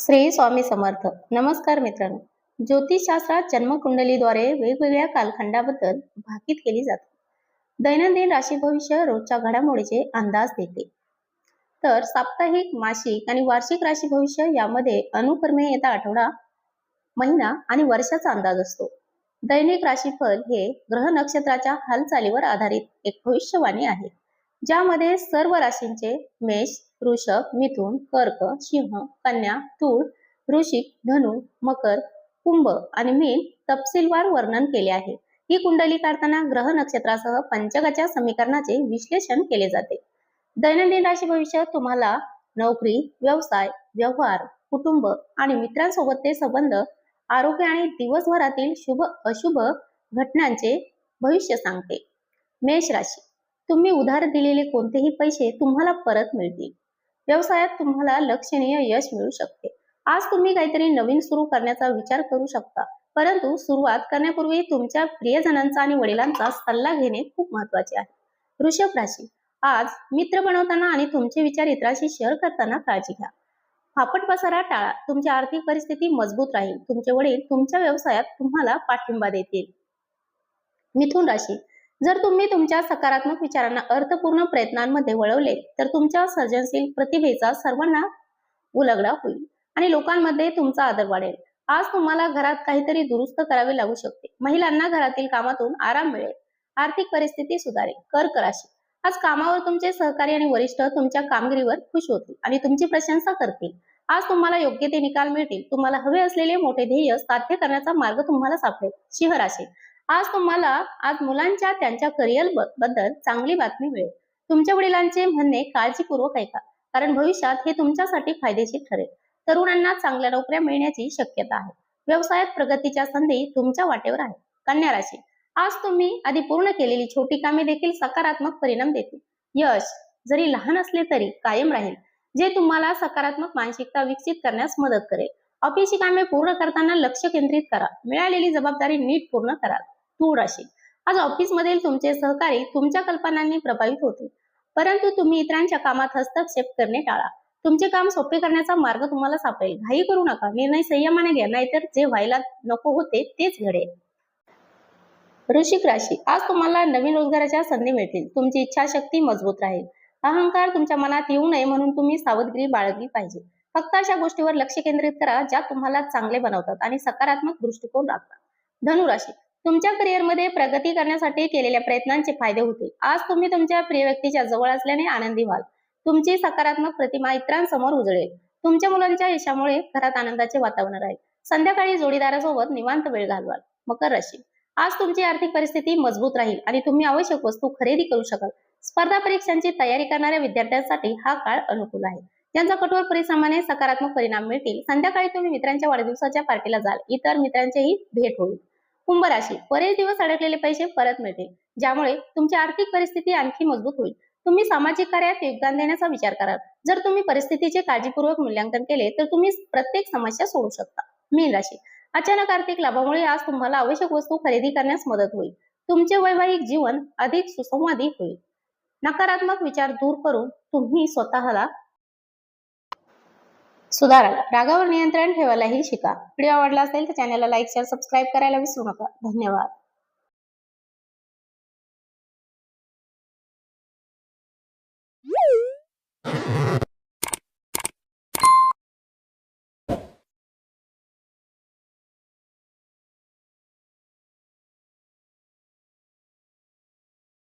श्री स्वामी समर्थ. नमस्कार मित्रांनो. ज्योतिषशास्त्रात जन्मकुंडलीद्वारे वेगवेगळ्या कालखंडाबद्दल भाकीत केली जाते. दैनंदिन राशी भविष्य रोजच्या घडामोडीचे अंदाज देते. तर साप्ताहिक, मासिक आणि वार्षिक राशी भविष्य यामध्ये अनुक्रमे येता आठवडा, महिना आणि वर्षाचा अंदाज असतो. दैनिक राशीफल हे ग्रह नक्षत्राच्या हालचालीवर आधारित एक भविष्यवाणी आहे, ज्यामध्ये सर्व राशींचे मेष, वृषभ, मिथुन, कर्क, सिंह, कन्या, तूळ, वृश्चिक, धनु, मकर, कुंभ आणि मीन तपशीलवार वर्णन केले आहे. ही कुंडली काढताना ग्रह नक्षत्रासह पंचांगाच्या समीकरणाचे विश्लेषण केले जाते. दैनंदिन राशी भविष्य तुम्हाला नोकरी, व्यवसाय, व्यवहार, कुटुंब आणि मित्रांसोबतचे संबंध, आरोग्य आणि दिवसभरातील शुभ अशुभ घटनांचे भविष्य सांगते. मेष राशी, तुम्ही उधार दिलेले कोणतेही पैसे तुम्हाला परत मिळतील. व्यवसायात तुम्हाला लक्षणीय यश मिळू शकते. आज तुम्ही काहीतरी नवीन सुरू करण्याचा विचार करू शकता, परंतु सुरुवात करण्यापूर्वी तुमच्या प्रियजनांचा आणि वडिलांचा सल्ला घेणे खूप महत्त्वाचे आहे. वृषभ राशी, आज मित्र बनवताना आणि तुमचे विचार इतरांशी शेअर करताना काळजी घ्या. फापट पसारा टाळा. तुमची आर्थिक परिस्थिती मजबूत राहील. तुमचे वडील तुमच्या व्यवसायात तुम्हाला पाठिंबा देतील. मिथुन राशी, जर तुम्ही तुमच्या सकारात्मक विचारांना अर्थपूर्ण प्रयत्नांमध्ये वळवले तर तुमच्या सर्जनशील प्रतिभेचा सर्वांना उलगडा होईल आणि लोकांमध्ये तुमचा आदर वाढेल. आज तुम्हाला घरात काहीतरी दुरुस्त करावे लागू शकते. महिलांना घरातील कामातून आराम मिळेल. आर्थिक परिस्थिती सुधारेल. कर्क राशी, आज कामावर तुमचे सहकारी आणि वरिष्ठ तुमच्या कामगिरीवर खुश होतील आणि तुमची प्रशंसा करतील. आज तुम्हाला योग्य ते निकाल मिळतील. तुम्हाला हवे असलेले मोठे ध्येय साध्य करण्याचा मार्ग तुम्हाला सापडेल. सिंह राशी, आज मुलांच्या त्यांच्या करिअर बद्दल चांगली बातमी मिळेल. तुमच्या वडिलांचे म्हणणे काळजीपूर्वक ऐका, कारण भविष्यात हे तुमच्यासाठी फायदेशीर ठरेल. तरुणांना चांगल्या नोकऱ्या मिळण्याची शक्यता आहे. व्यवसायात प्रगतीच्या संधी तुमच्या वाटेवर आहेत. कन्या राशी, आज तुम्ही आधी पूर्ण केलेली छोटी कामे देखील सकारात्मक परिणाम देतील. यश जरी लहान असले तरी कायम राहील, जे तुम्हाला सकारात्मक मानसिकता विकसित करण्यास मदत करेल. ऑफिसची कामे पूर्ण करताना लक्ष केंद्रित करा. मिळालेली जबाबदारी नीट पूर्ण करा. तूळ राशी, आज ऑफिसमधील तुमचे सहकारी तुमच्या कल्पनांनी प्रभावित होतील, परंतु तुम्ही इतरांच्या कामात हस्तक्षेप करणे टाळा. तुमचे काम सोपे करण्याचा मार्ग तुम्हाला सापडेल. घाई करू नका. निर्णय संयमाने घ्या, नाहीतर जे व्हायला नको होते तेच घडेल. वृश्चिक राशी, आज तुम्हाला नवीन रोजगाराच्या संधी मिळतील. तुमची इच्छाशक्ती मजबूत राहील. अहंकार तुमच्या मनात येऊ नये म्हणून तुम्ही सावधगिरी बाळगली पाहिजे. फक्त अशा गोष्टीवर लक्ष केंद्रित करा ज्या तुम्हाला चांगले बनवतात आणि सकारात्मक दृष्टिकोन राखतात. धनु राशी, तुमच्या करिअरमध्ये प्रगती करण्यासाठी केलेल्या प्रयत्नांचे फायदे होतील. आज तुम्ही तुमच्या प्रिय व्यक्तीच्या जवळ असल्याने आनंदी व्हाल. तुमची सकारात्मक प्रतिमा इतरांसमोर उजळेल. तुमच्या मुलांच्या यशामुळे घरात आनंदाचे वातावरण राहील. संध्याकाळी जोडीदारासोबत निवांत वेळ घालवाल. मकर राशी, आज तुमची आर्थिक परिस्थिती मजबूत राहील आणि तुम्ही आवश्यक वस्तू खरेदी करू शकाल. स्पर्धा परीक्षांची तयारी करणाऱ्या विद्यार्थ्यांसाठी हा काळ अनुकूल आहे, ज्यांचा कठोर परिश्रमाने सकारात्मक परिणाम मिळतील. संध्याकाळी तुम्ही मित्रांच्या वाढदिवसाच्या पार्टीला जाल. इतर मित्रांचीही भेट होईल. कुंभ राशी, बरेच दिवस अडकलेले पैसे परत मिळतील, ज्यामुळे तुमची आर्थिक परिस्थिती आणखी मजबूत होईल. तुम्ही सामाजिक कार्यात योगदान देण्याचा विचार कराल. जर तुम्ही परिस्थितीचे काळजीपूर्वक मूल्यांकन केले तर तुम्ही प्रत्येक समस्या सोडवू शकता. मीन राशी, अचानक आर्थिक लाभामुळे आज तुम्हाला आवश्यक वस्तू खरेदी करण्यास मदत होईल. तुमचे वैवाहिक जीवन अधिक सुसंवादी होईल. नकारात्मक विचार दूर करून तुम्ही स्वतःला सुधाराल. रागावर नियंत्रण ठेवायलाही शिका. व्हिडिओ आवडला असेल तर चॅनलला लाईक, शेअर, सबस्क्राईब करायला विसरू नका. धन्यवाद.